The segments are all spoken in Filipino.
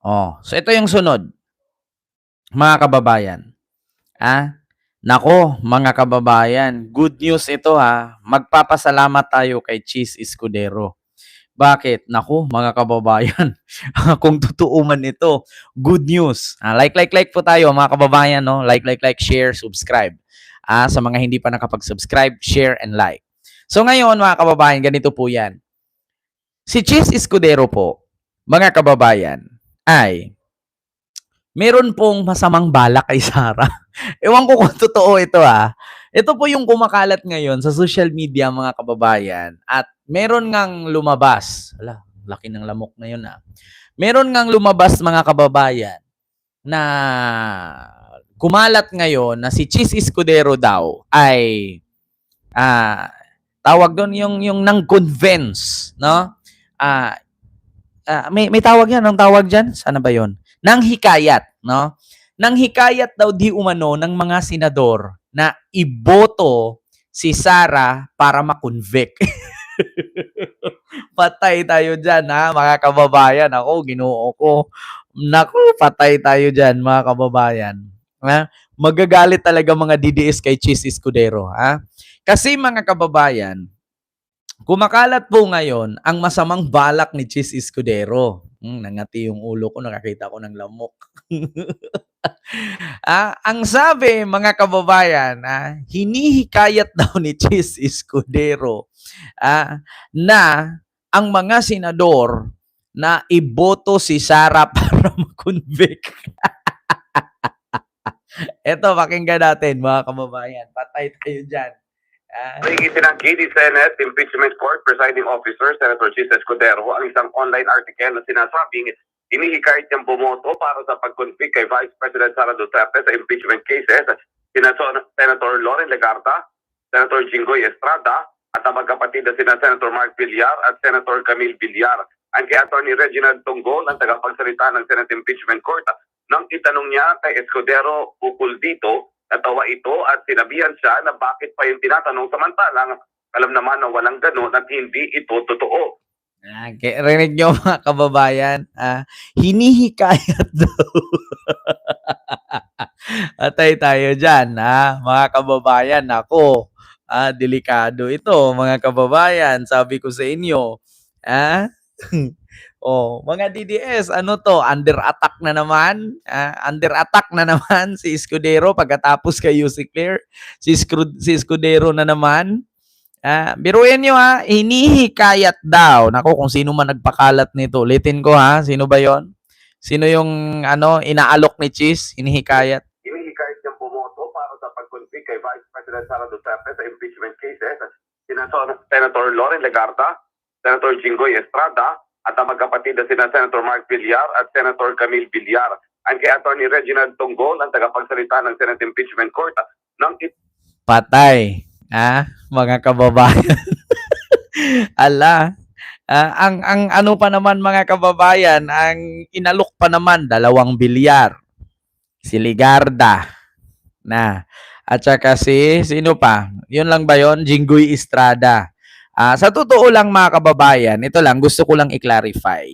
So ito yung sunod, mga kababayan. Nako, mga kababayan, good news ito ha. Magpapasalamat tayo kay Cheese Escudero. Bakit? Naku, mga kababayan, kung totoo man ito, good news. Like po tayo, mga kababayan, no? Like, share, subscribe. Sa mga hindi pa nakapag-subscribe, share and like. So ngayon, mga kababayan, ganito po yan. Si Cheese Escudero po, mga kababayan, ay meron pong masamang balak kay Sarah. Ewan ko kung totoo ito Ito po yung kumakalat ngayon sa social media, mga kababayan. At meron ngang lumabas. Laki ng lamok na yun Meron ngang lumabas, mga kababayan, na kumalat ngayon na si Cheese Escudero daw ay tawag doon yung nang convince, no? May tawag yan, ang tawag diyan, sana ba 'yon? Nang hikayat, no? Nang hikayat daw di umano ng mga senador na iboto si Sara para ma-convict. Patay tayo diyan mga kababayan. Ako, Ginoo ko. Naku, patay tayo diyan, mga kababayan. Magagalit talaga mga DDS kay Cheese Escudero, Kasi, mga kababayan, kumakalat po ngayon ang masamang balak ni Cheese Escudero. Nangati yung ulo ko, nakakita ko ng lamok. Ang sabi, mga kababayan, hinihikayat daw ni Cheese Escudero na ang mga senador na iboto si Sara para ma-convict. Eto, pakinggan natin, mga kababayan. Patay tayo dyan. Itinanggi ni Senate Impeachment Court Presiding Officer Senator Cheese Escudero ang isang online article na sinasabing hinihikayat niyang bumoto para sa pag-convict kay Vice President Sara Duterte sa impeachment cases sina Senator Loren Legarda, Senator Jinggoy Estrada at ang magkapatid na sina Senator Mark Villar at Senator Camille Villar. Ang kay Atty. Reginald Tonggol, ang tagapagsalita ng Senate Impeachment Court, nang itanong niya kay Escudero ukol dito, natawa ito at sinabihan siya na bakit pa yung tinatanong samantalang alam naman na walang ganun at hindi ito totoo. Rinig nyo, mga kababayan, hinihikayat daw. Atay tayo dyan, mga kababayan. Ako, delikado ito, mga kababayan. Sabi ko sa inyo, mga DDS, ano to? Under attack na naman. Under attack na naman si Escudero pagkatapos kay UC Clear. Si Escudero na naman. Biruin nyo hinihikayat daw. Nako, kung sino man nagpakalat nito. Ulitin ko sino ba yon? Sino yung inaalok ni Cheese? Hinihikayat? Hinihikayat niyang bumoto para sa pag-convict kay Vice President Sara Duterte sa impeachment cases sina Senator Loren Legarda, Senator Jinggoy Estrada at ang magkapatid na sina Senator Mark Villar at Senator Camille Villar. Ang kay Atty. Reginald Tonggol, ang tagapagsalita ng Senate Impeachment Court, patay, mga kababayan. Ang ano pa naman, mga kababayan, ang inalok pa naman 2 Villar. Si Legarda at saka sino pa? Yun lang ba yun? Jinggoy Estrada. Sa totoo lang, mga kababayan, ito lang, gusto ko lang i-clarify.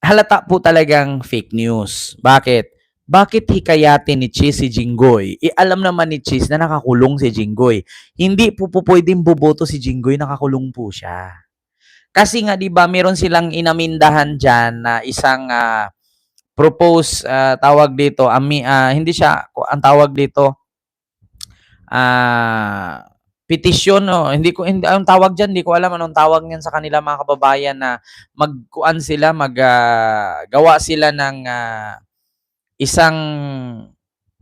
Halata po talagang fake news. Bakit? Bakit hikayatin ni Cheese si Jinggoy? Alam naman ni Cheese na nakakulong si Jinggoy. Hindi po pwedeng boboto si Jinggoy, nakakulong po siya. Kasi nga, di ba, meron silang inamindahan dyan na isang propose, tawag dito, hindi siya, ang tawag dito, petition, hindi ang tawag diyan, hindi ko alam anong tawag niyan sa kanila, mga kababayan, na magkuan sila, gawa sila ng isang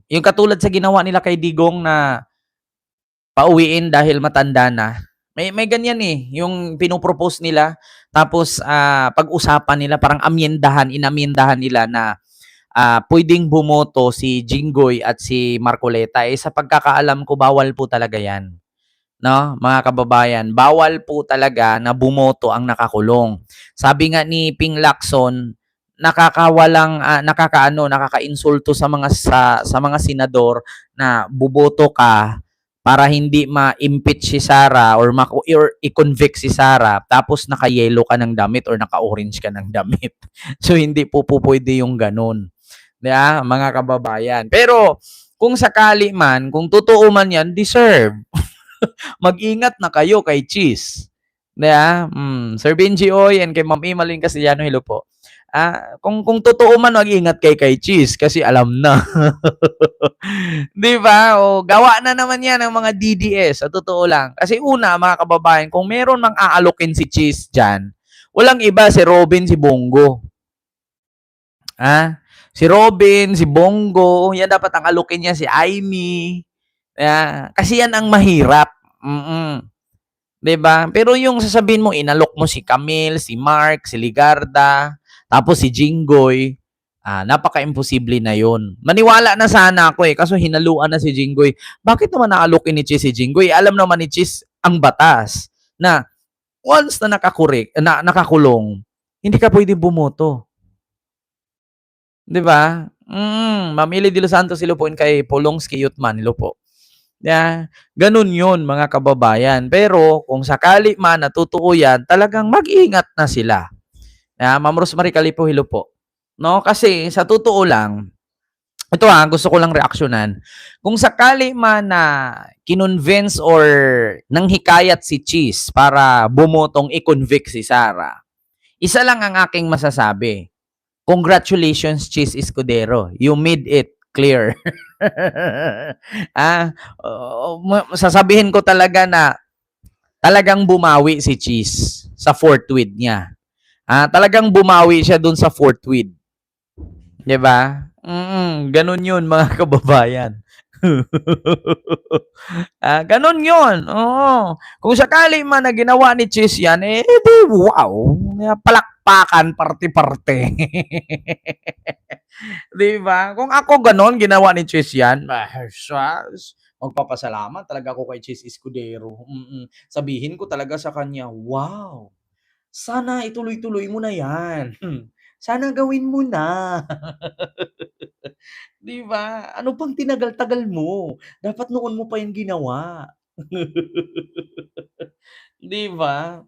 yung katulad sa ginawa nila kay Digong na pauwiin dahil matanda na. May ganyan yung pinopropose nila, tapos pag-usapan nila, parang inamyendahan nila na pwedeng bumoto si Jinggoy at si Marcoleta. Sa pagkakaalam ko, bawal po talaga yan. No, mga kababayan, bawal po talaga na bumoto ang nakakulong. Sabi nga ni Ping Lacson, nakakainsulto sa mga senador na buboto ka para hindi ma-impeach si Sara or i-convict si Sara tapos naka-yellow ka ng damit or naka-orange ka ng damit. So hindi po pwede yung ganun. Diba, mga kababayan. Pero kung sakali man, kung totoo man yan, deserve. Mag-ingat na kayo kay Cheese. Diba? Sir Benji Oy and kay Ma'am Imalin Castellano, hello po. Kung totoo man, mag-ingat kay Cheese kasi alam na. Di ba? O, gawa na naman yan ng mga DDS, sa totoo lang. Kasi una, mga kababayan, kung meron mang aalokin si Cheese dyan, walang iba si Robin, si Bongo. Si Robin, si Bongo, yan dapat ang alokin niya, si Aimee. Kasi yan ang mahirap. Diba? Pero yung sasabihin mo, inalok mo si Camille, si Mark, si Ligarda, tapos si Jinggoy, napaka-imposible na yun. Maniwala na sana ako kaso hinaluan na si Jinggoy. Bakit naman naalokin ni Chis si Jinggoy? Alam naman ni Chis ang batas na once na nakakulong, hindi ka pwede bumoto. Diba? Mamili de Los Santos, silo po kay Polongski Yutman, silo po. Ganun yun, mga kababayan. Pero kung sakali man natutuo yan, talagang mag-ingat na sila. Ma'am Rosemary Calipo, hello po. No? Kasi sa totoo lang, ito gusto ko lang reaksyonan. Kung sakali man na kinonvince or nanghikayat si Cheese para bumotong i-convict si Sara, isa lang ang aking masasabi. Congratulations, Cheese Escudero. You made it clear. Sasabihin ko talaga na talagang bumawi si Cheese sa fourth tweet niya. Talagang bumawi siya dun sa fourth tweet. 'Di ba? Ganun 'yun, mga kababayan. Ganun 'yun. Oo. Kung sakali man na ginawa ni Cheese 'yan, di wow, palakpakan parte-parte. Di ba? Kung ako ganon, ginawa ni Cheese yan, magpapasalamat talaga ako kay Cheese Escudero. Sabihin ko talaga sa kanya, wow, sana ituloy-tuloy mo na yan. Sana gawin mo na. Di ba? Ano pang tinagal-tagal mo? Dapat noon mo pa yung ginawa. Di ba?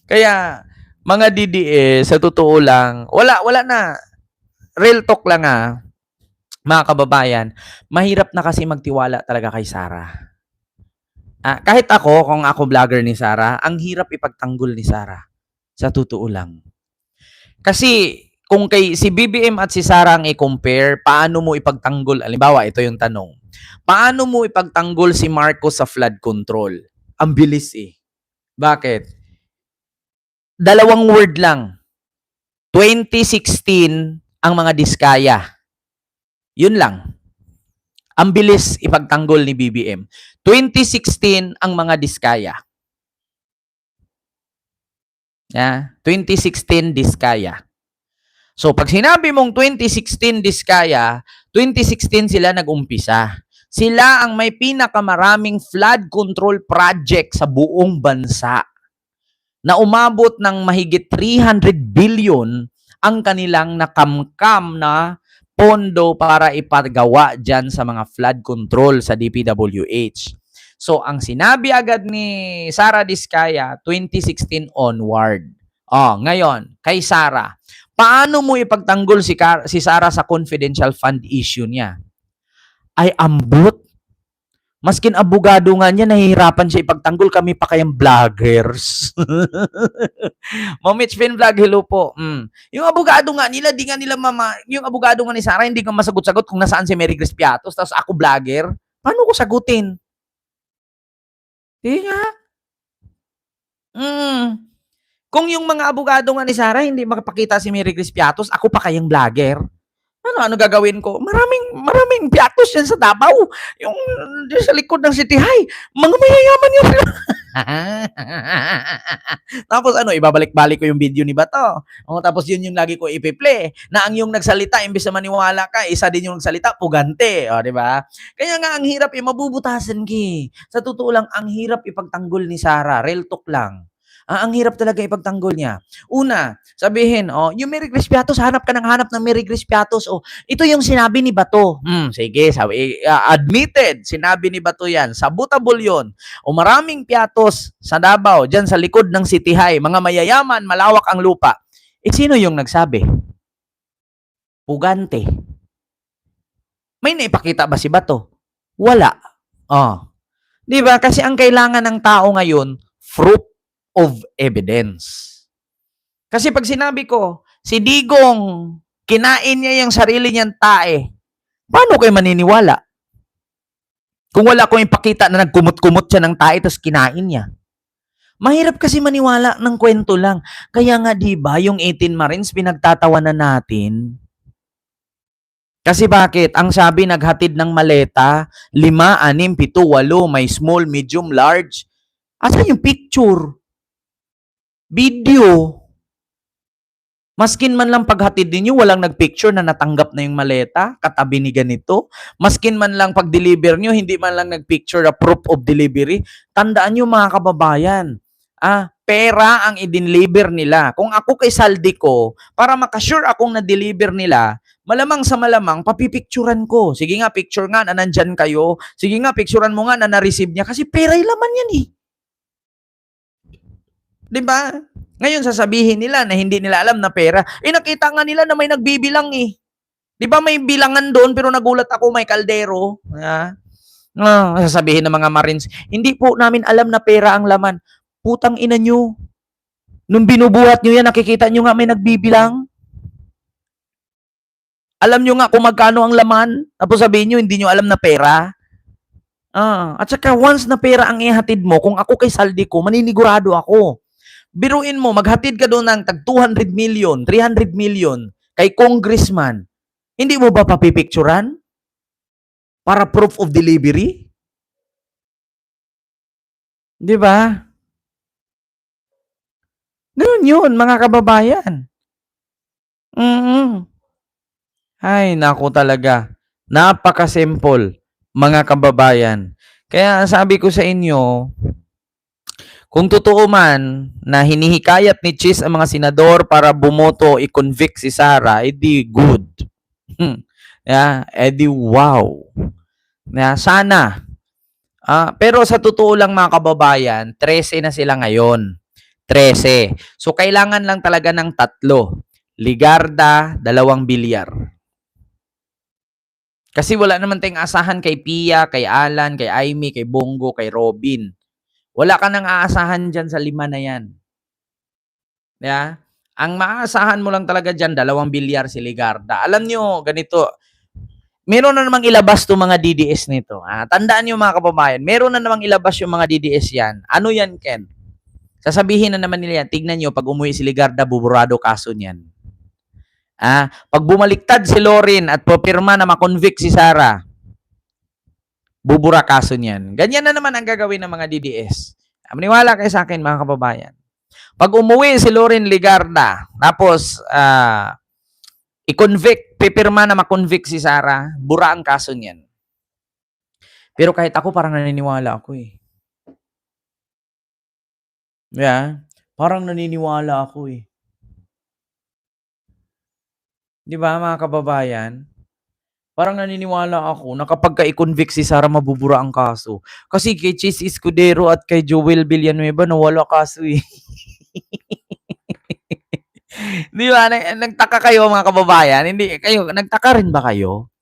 Kaya, mga DDS, sa totoo lang, wala na. Real talk lang mga kababayan, mahirap na kasi magtiwala talaga kay Sara. Kahit ako, kung ako vlogger ni Sara, ang hirap ipagtanggol ni Sara. Sa totoo lang. Kasi, kung si BBM at si Sara ang i-compare, paano mo ipagtanggol? Halimbawa, ito yung tanong. Paano mo ipagtanggol si Marcos sa flood control? Ang bilis Bakit? Dalawang word lang. 2016 ang mga diskaya. Yun lang. Ang bilis ipagtanggol ni BBM. 2016 ang mga diskaya. 2016 diskaya. So, pag sinabi mong 2016 diskaya, 2016 sila nag-umpisa. Sila ang may pinakamaraming flood control project sa buong bansa na umabot ng mahigit 300 billion ang kanilang nakamkam na pondo para ipagawa dyan sa mga flood control sa DPWH. So, ang sinabi agad ni Sara Diskaya, 2016 onward. Ngayon, kay Sara, paano mo ipagtanggol si Sara sa confidential fund issue niya? Ay ambot. Maskin abogado nga niya, nahihirapan siya ipagtanggol, kami pa kayang vloggers. Momich Fin Vlog, hello po. Yung abogado nga nila, yung abogado nga ni Sara, hindi ka masagot-sagot kung nasaan si Mary Grace Piatos, tapos ako vlogger. Paano ko sagutin? Di nga. Kung yung mga abogado nga ni Sara, hindi makapakita si Mary Grace Piatos, ako pa kayang vlogger. Ano gagawin ko? Maraming piatos yan sa Davao. Yung sa likod ng City High. Mga mayayaman yun. Tapos ibabalik-balik ko yung video ni Bato. Tapos yun yung lagi ko ipi-play. Na ang yung nagsalita, imbes na maniwala ka, isa din yung nagsalita, pugante. Di ba? Kaya nga, ang hirap mabubutasan ki. Sa totoo lang, ang hirap ipagtanggol ni Sara. Real talk lang. Ang hirap talaga ipagtanggol niya. Una, sabihin, yung Merry Crispiatos, hanap ka ng hanap ng Merry Crispiatos. Ito yung sinabi ni Bato. Sige, sabi, admitted, sinabi ni Bato yan. Sabutable yun. Maraming piatos sa Davao, dyan sa likod ng City High, mga mayayaman, malawak ang lupa. Sino yung nagsabi? Pugante. May naipakita ba si Bato? Wala. Di ba? Kasi ang kailangan ng tao ngayon, proof of evidence. Kasi pag sinabi ko, si Digong, kinain niya yung sarili niyang tae, paano kayo maniniwala? Kung wala ko ipakita na nagkumot-kumot siya ng tae tapos kinain niya. Mahirap kasi maniwala ng kwento lang. Kaya nga, di ba, yung 18 Marines pinagtatawanan natin. Kasi bakit? Ang sabi naghatid ng maleta, 5, 6, 7, 8, may small, medium, large. Asan yung picture? Video. Maskin man lang paghatid ninyo, walang nagpicture na natanggap na yung maleta, katabi ni ganito. Maskin man lang pag-deliver nyo, hindi man lang nagpicture na proof of delivery. Tandaan nyo mga kababayan, pera ang i-deliver nila. Kung ako kay saldi ko, para makasure akong na-deliver nila, malamang sa malamang, papipicturan ko. Sige nga, picture nga na nandyan kayo. Sige nga, picturean mo nga na na-receive niya. Kasi pera yung laman yan eh. Diba? Ngayon, sasabihin nila na hindi nila alam na pera. Nakita nga nila na may nagbibilang eh. Diba may bilangan doon, pero nagulat ako may kaldero. Sasabihin ng mga Marines, hindi po namin alam na pera ang laman. Putang ina nyo. Nung binubuhat nyo yan, nakikita nyo nga may nagbibilang. Alam nyo nga kung magkano ang laman. Tapos sabihin nyo, hindi nyo alam na pera. At saka once na pera ang ihatid mo, kung ako kay saldi ko, maninigurado ako. Biruin mo, maghatid ka doon ng tag 200 million, 300 million kay congressman. Hindi mo ba papipicturan? Para proof of delivery? Di ba? Ganun yun, mga kababayan. Ay, naku talaga. Napaka-simple, mga kababayan. Kaya sabi ko sa inyo, kung totoo man na hinihikayat ni Chis ang mga senador para bumoto i-convict si Sara, edi good. Edi wow. Sana. Pero sa totoo lang mga kababayan, 13 na sila ngayon. 13. So kailangan lang talaga ng 3. Ligarda, 2 bilyar. Kasi wala naman tayong asahan kay Pia, kay Alan, kay Aimee, kay Bongo, kay Robin. Wala ka nang aasahan dyan sa 5 na yan. Yeah? Ang maaasahan mo lang talaga dyan, 2 bilyar si Ligarda. Alam nyo, ganito, meron na namang ilabas itong mga DDS nito. Tandaan nyo mga kababayan, meron na namang ilabas yung mga DDS yan. Ano yan, Ken? Sasabihin na naman nila yan, tignan nyo, pag umuwi si Ligarda, buburado kaso niyan. Pag bumaliktad si Lorin at popirma na makonvict si Sara, bubura kaso niyan. Ganyan na naman ang gagawin ng mga DDS. Maniwala kayo sa akin, mga kababayan. Pag umuwi si Lorin Ligarda, tapos i-convict, pipirma na makonvict si Sara, bura ang kaso niyan. Pero kahit ako, parang naniniwala ako eh. Yeah, parang naniniwala ako eh. Di ba, mga kababayan? Parang naniniwala ako na kapag ka-i-convict si Sara, mabubura ang kaso. Kasi kay Chis Escudero at kay Joel Villanueva, nawala kaso eh. Di ba? Nagtaka kayo mga kababayan? Hindi, kayo, nagtaka rin ba kayo?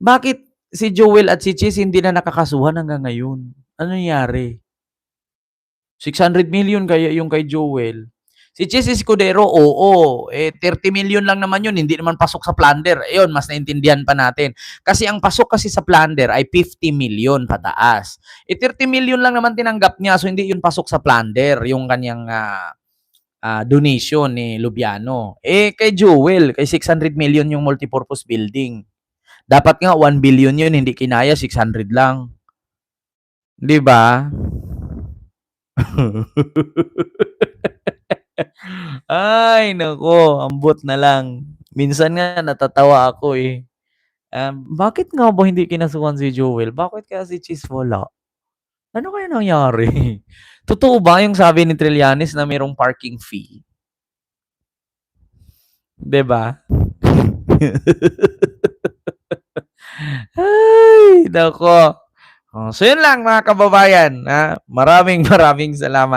Bakit si Joel at si Chis hindi na nakakasuhan hanggang ngayon? Ano nangyari? 600 million kaya yung kay Joel. Si Chis Escudero, 30 million lang naman yun, hindi naman pasok sa plunder. Ayun, mas naintindihan pa natin. Kasi ang pasok kasi sa plunder ay 50 million pataas. 30 million lang naman tinanggap niya, so hindi yun pasok sa plunder, yung kanyang donation ni Lubiano. Kay Joel, kay 600 million yung multipurpose building. Dapat nga 1 billion yun, hindi kinaya, 600 lang. Di ba? Ay, nako, ambot na lang. Minsan nga natatawa ako eh. Bakit nga ba hindi kinasuhan si Joel? Bakit kaya si Chis wala? Ano kaya nangyari? Totoo ba yung sabi ni Trillanes na mayroong parking fee? 'Di ba? Ay, naku. Oh, so yun lang mga kababayan, maraming salamat.